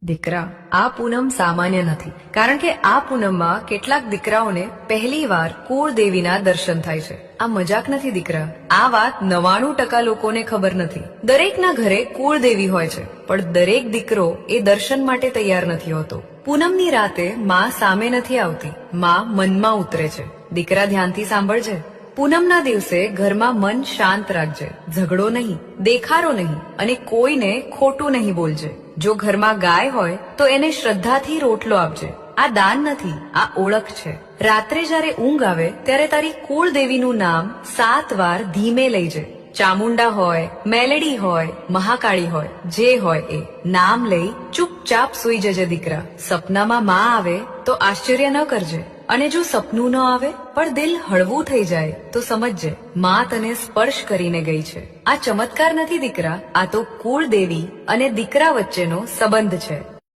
દીકરા, આ પૂનમ સામાન્ય નથી, કારણ કે આ પૂનમમાં કેટલાક દીકરાઓને પહેલીવાર કુળદેવીના દર્શન થાય છે. આ મજાક નથી દીકરા, આ વાત 99% લોકોને ખબર નથી. દરેકના ઘરે કુળદેવી હોય છે, પણ દરેક દીકરો એ દર્શન માટે તૈયાર નથી હોતો. પૂનમની રાતે માં સામે નથી આવતી, માં મનમાં ઉતરે છે. દીકરા, ધ્યાનથી સાંભળજે. પૂનમના દિવસે ઘરમાં મન શાંત રાખજે, ઝઘડો નહીં, દેખારો નહીં અને કોઈને ખોટું નહીં બોલજે. જો ઘરમાં ગાય હોય તો એને શ્રદ્ધાથી રોટલો આપજે. આ દાન નથી, આ ઓળખ છે. રાત્રે જ્યારે ઊંઘ આવે ત્યારે તારી કુળદેવીનું નામ 7 વાર ધીમે લઈજે. ચામુંડા હોય, મેલડી હોય, મહાકાળી હોય, જે હોય એ નામ લઈ ચૂપચાપ સૂઈ જજે દીકરા. સપનામાં માં આવે તો આશ્ચર્ય ન કરજે, અને જો સપનું ન આવે પણ દિલ હળવું થઈ જાય તો સમજજે માં તને સ્પર્શ કરીને ગઈ છે. આ ચમત્કાર નથી દીકરા, આ તો કુળદેવી અને દીકરા વચ્ચેનો સંબંધ છે.